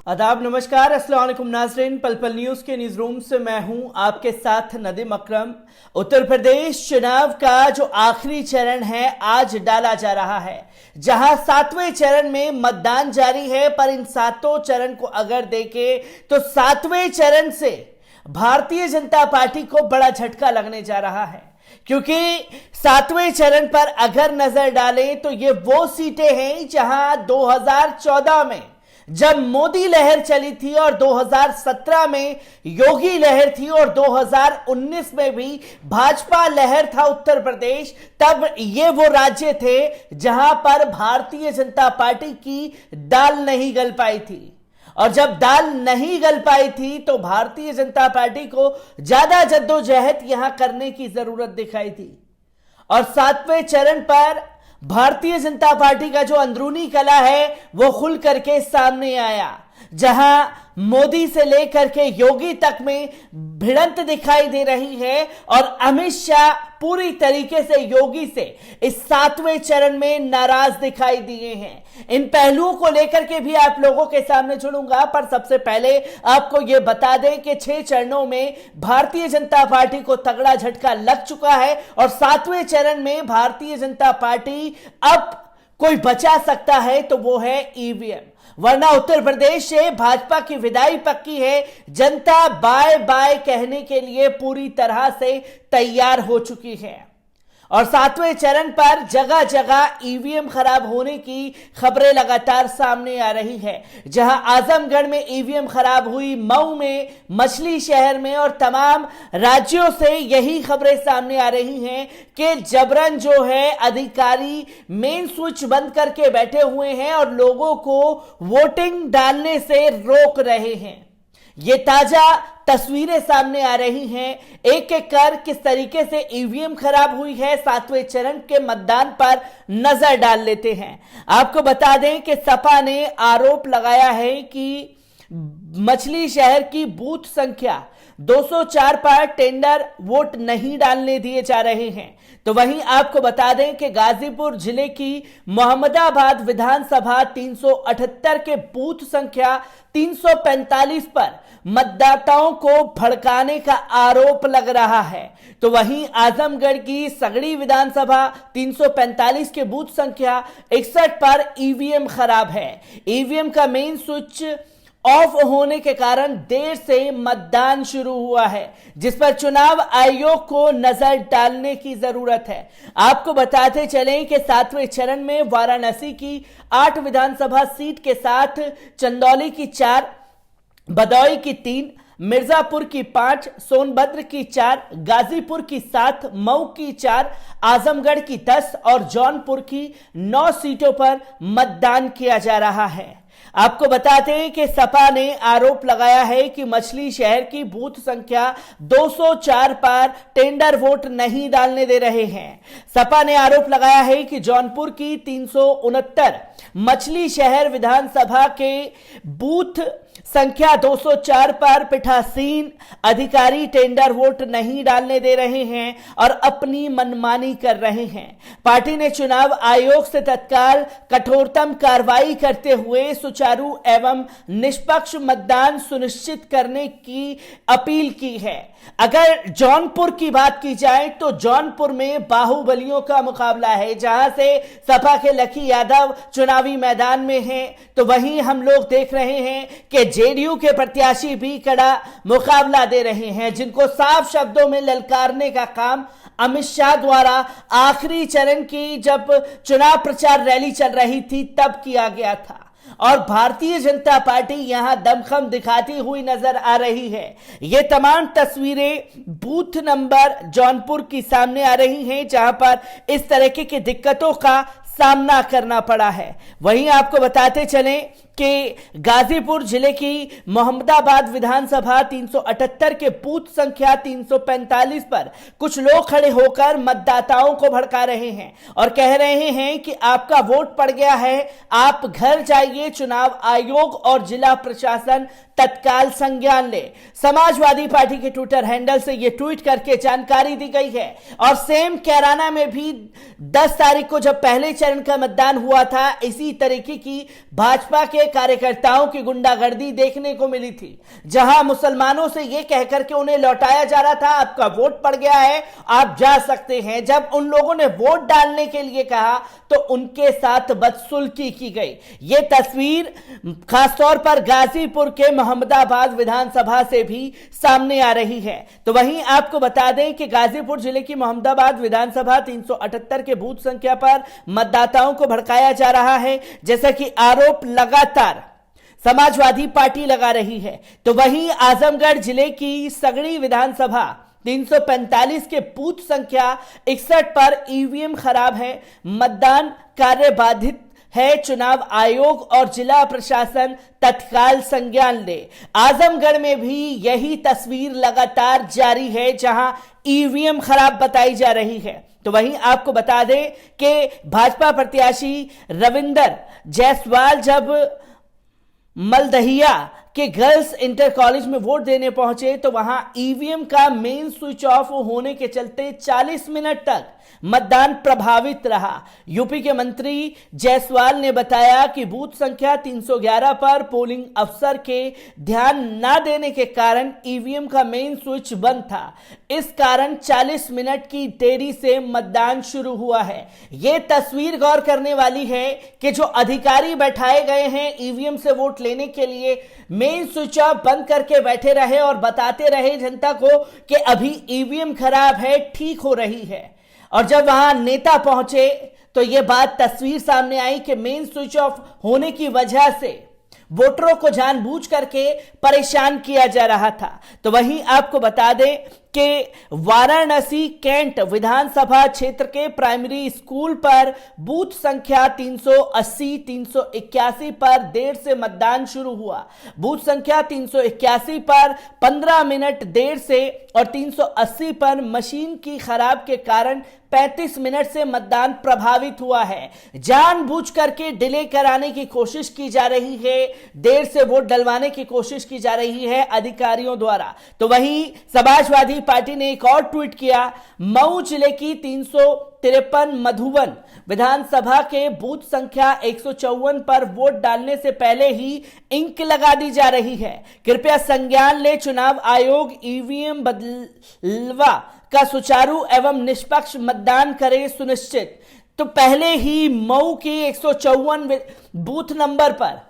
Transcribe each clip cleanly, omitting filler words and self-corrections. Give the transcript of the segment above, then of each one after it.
आदाब, नमस्कार, अस्सलाम वालेकुम नाज़रीन। पल पल न्यूज के न्यूज रूम से मैं हूं आपके साथ नदीम अकरम। उत्तर प्रदेश चुनाव का जो आखिरी चरण है आज डाला जा रहा है, जहां 7वें चरण में मतदान जारी है। पर इन 7 चरण को अगर देखें तो 7वें चरण से भारतीय जनता पार्टी को बड़ा झटका लगने जा रहा है, क्योंकि 7वें चरण पर अगर नजर डालें तो ये वो सीटें हैं जहां 2014 में जब मोदी लहर चली थी और 2017 में योगी लहर थी और 2019 में भी भाजपा लहर था उत्तर प्रदेश, तब ये वो राज्य थे जहां पर भारतीय जनता पार्टी की दाल नहीं गल पाई थी। और जब दाल नहीं गल पाई थी तो भारतीय जनता पार्टी को ज्यादा जद्दोजहद यहां करने की जरूरत दिखाई थी। और 7वें चरण पर भारतीय जनता पार्टी का जो अंदरूनी कला है वो खुल करके सामने आया, जहां मोदी से लेकर के योगी तक में भिड़ंत दिखाई दे रही है। और अमित शाह पूरी तरीके से योगी से इस 7वें चरण में नाराज दिखाई दिए हैं। इन पहलुओं को लेकर के भी आप लोगों के सामने छोड़ूंगा, पर सबसे पहले आपको यह बता दें कि 6 चरणों में भारतीय जनता पार्टी को तगड़ा झटका लग चुका है और 7वें चरण में भारतीय जनता पार्टी अब कोई बचा सकता है तो वो है ईवीएम, वरना उत्तर प्रदेश से भाजपा की विदाई पक्की है। जनता बाय बाय कहने के लिए पूरी तरह से तैयार हो चुकी है। और 7वें चरण पर जगह जगह ईवीएम खराब होने की खबरें लगातार सामने आ रही है, जहां आजमगढ़ में ईवीएम खराब हुई, मऊ में, मछली शहर में और तमाम राज्यों से यही खबरें सामने आ रही हैं कि जबरन जो है अधिकारी मेन स्विच बंद करके बैठे हुए हैं और लोगों को वोटिंग डालने से रोक रहे हैं। ये ताजा तस्वीरें सामने आ रही हैं। एक एक कर किस तरीके से ईवीएम खराब हुई है 7वें चरण के मतदान पर नजर डाल लेते हैं। आपको बता दें कि सपा ने आरोप लगाया है कि मछली शहर की बूथ संख्या 204 पर टेंडर वोट नहीं डालने दिए जा रहे हैं। तो वहीं आपको बता दें कि गाजीपुर जिले की मोहम्मदाबाद विधानसभा 378 के बूथ संख्या 345 पर मतदाताओं को भड़काने का आरोप लग रहा है। तो वहीं आजमगढ़ की सगड़ी विधानसभा 345 के बूथ संख्या 61 पर ईवीएम खराब है। ईवीएम का मेन स्विच ऑफ होने के कारण देर से मतदान शुरू हुआ है, जिस पर चुनाव आयोग को नजर डालने की जरूरत है। आपको बताते चलें कि 7वें चरण में वाराणसी की 8 विधानसभा सीट के साथ चंदौली की 4, भदोई की 3, मिर्जापुर की 5, सोनभद्र की 4, गाजीपुर की 7, मऊ की 4, आजमगढ़ की 10 और जौनपुर की 9 सीटों पर मतदान किया जा रहा है। आपको बताते हैं कि सपा ने आरोप लगाया है कि मछली शहर की बूथ संख्या 204 पर टेंडर वोट नहीं डालने दे रहे हैं। सपा ने आरोप लगाया है कि जौनपुर की 369 मछली शहर विधानसभा के बूथ संख्या 204 पर पीठासीन अधिकारी टेंडर वोट नहीं डालने दे रहे हैं और अपनी मनमानी कर रहे हैं। पार्टी ने चुनाव आयोग से तत्काल कठोरतम कार्रवाई करते हुए सुचारू एवं निष्पक्ष मतदान सुनिश्चित करने की अपील की है। अगर जौनपुर की बात की जाए तो जौनपुर में बाहुबलियों का मुकाबला है, जहां से सपा के लकी यादव चुनावी मैदान में हैं, तो वहीं हम लोग देख रहे हैं कि जेडीयू के प्रत्याशी भी कड़ा मुकाबला दे रहे हैं, जिनको साफ शब्दों में ललकारने का काम अमित शाह द्वारा आखिरी चरण की जब चुनाव प्रचार रैली चल रही थी तब किया गया था। और भारतीय जनता पार्टी यहां दमखम दिखाती हुई नजर आ रही है। ये तमाम तस्वीरें बूथ नंबर जौनपुर की सामने आ रही हैं, जहां पर इस तरह की दिक्कतों का सामना करना पड़ा है। वहीं आपको बताते चलें कि गाजीपुर जिले की मोहम्मदाबाद विधानसभा 378 के बूथ संख्या 345 पर कुछ लोग खड़े होकर मतदाताओं को भड़का रहे हैं और कह रहे हैं कि आपका वोट पड़ गया है, आप घर जाइए, चुनाव आयोग और जिला प्रशासन तत्काल संज्ञान ले। समाजवादी पार्टी के ट्विटर हैंडल से यह ट्वीट करके जानकारी दी गई है। और सेम कैराना में भी 10 तारीख को जब पहले चरण का मतदान हुआ था, इसी तरीके की भाजपा के में कार्यकर्ताओं की गुंडागर्दी देखने को मिली थी, जहां मुसलमानों से यह कहकर के उन्हें लौटाया जा रहा था आपका वोट पड़ गया है, आप जा सकते हैं। जब उन लोगों ने वोट डालने के लिए कहा तो उनके साथ बदसलूकी की गई। यह तस्वीर खासतौर पर गाजीपुर के मोहम्मदाबाद विधानसभा से भी सामने आ रही है। तो वहीं आपको बता दें कि गाजीपुर जिले की मोहम्मदाबाद विधानसभा 378 के बूथ संख्या पर मतदाताओं को भड़काया जा रहा है, जैसा कि आरोप लगातार समाजवादी पार्टी लगा रही है। तो वहीं आजमगढ़ जिले की सगड़ी विधानसभा 345 के बूथ संख्या 61 पर ईवीएम खराब है, मतदान कार्य बाधित है, चुनाव आयोग और जिला प्रशासन तत्काल संज्ञान ले। आजमगढ़ में भी यही तस्वीर लगातार जारी है, जहां ईवीएम खराब बताई जा रही है। तो वहीं आपको बता दें कि भाजपा प्रत्याशी रविंदर जायसवाल जब मलदहिया के गर्ल्स इंटर कॉलेज में वोट देने पहुंचे तो वहां ईवीएम का मेन स्विच ऑफ होने के चलते 40 मिनट तक मतदान प्रभावित रहा। यूपी के मंत्री जायसवाल ने बताया कि बूथ संख्या 311 पर पोलिंग अफसर के ध्यान न देने के कारण ईवीएम का मेन स्विच बंद था। इस कारण 40 मिनट की देरी से मतदान शुरू हुआ है। यह तस्वीर गौर करने वाली है कि जो अधिकारी बैठाए गए हैं ईवीएम से वोट लेने के लिए, मेन स्विच ऑफ बंद करके बैठे रहे और बताते रहे जनता को कि अभी ईवीएम खराब है, ठीक हो रही है। और जब वहां नेता पहुंचे तो यह बात तस्वीर सामने आई कि मेन स्विच ऑफ होने की वजह से वोटरों को जानबूझ करके परेशान किया जा रहा था। तो वहीं आपको बता दें कि वाराणसी कैंट विधानसभा क्षेत्र के प्राइमरी स्कूल पर बूथ संख्या 380, 381 पर देर से मतदान शुरू हुआ। बूथ संख्या 381 पर 15 मिनट देर से और 380 पर मशीन की खराब के कारण 35 मिनट से मतदान प्रभावित हुआ है। जानबूझ करके डिले कराने की कोशिश की जा रही है, देर से वोट डलवाने की कोशिश की जा रही है अधिकारियों द्वारा। तो वहीं समाजवादी पार्टी ने एक और ट्वीट किया, मऊ जिले की 353 मधुबन विधानसभा के बूथ संख्या 154 पर वोट डालने से पहले ही इंक लगा दी जा रही है, कृपया संज्ञान ले। चुनाव आयोग ईवीएम बदलवा का सुचारू एवं निष्पक्ष मतदान करे सुनिश्चित। तो पहले ही मऊ के 154 बूथ नंबर पर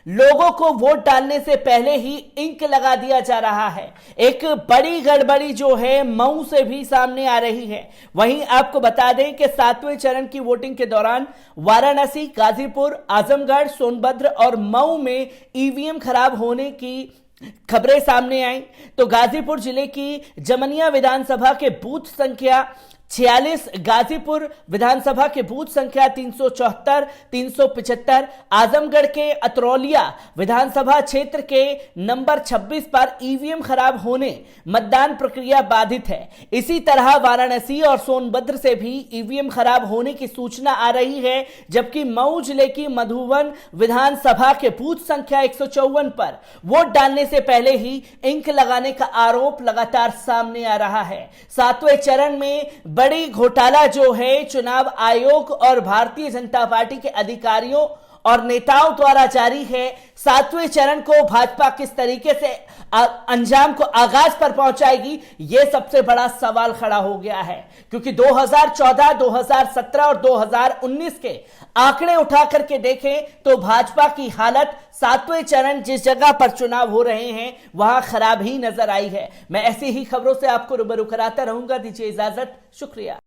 लोगों को वोट डालने से पहले ही इंक लगा दिया जा रहा है। एक बड़ी गड़बड़ी जो है मऊ से भी सामने आ रही है। वहीं आपको बता दें कि 7वें चरण की वोटिंग के दौरान वाराणसी, गाजीपुर, आजमगढ़, सोनभद्र और मऊ में ईवीएम खराब होने की खबरें सामने आई। तो गाजीपुर जिले की जमनिया विधानसभा के बूथ संख्या 46, गाजीपुर विधानसभा के बूथ संख्या 374, 375, आजमगढ़ के अतरौलिया विधानसभा क्षेत्र के नंबर 26 पर ईवीएम खराब होने मतदान प्रक्रिया बाधित है। इसी तरह वाराणसी और सोनभद्र से भी ईवीएम खराब होने की सूचना आ रही है, जबकि मऊ जिले की मधुबन विधानसभा के बूथ संख्या 154 पर वोट डालने से पहले ही इंक लगाने का आरोप लगातार सामने आ रहा है। 7वें चरण में बड़ी घोटाला जो है चुनाव आयोग और भारतीय जनता पार्टी के अधिकारियों और नेताओं द्वारा जारी है। 7वें चरण को भाजपा किस तरीके से अंजाम को आगाज पर पहुंचाएगी, यह सबसे बड़ा सवाल खड़ा हो गया है, क्योंकि 2014, 2017 और 2019 के आंकड़े उठा करके देखें तो भाजपा की हालत 7वें चरण जिस जगह पर चुनाव हो रहे हैं वहां खराब ही नजर आई है। मैं ऐसी ही खबरों से आपको रूबरू कराता रहूंगा। दीजिए इजाजत, शुक्रिया।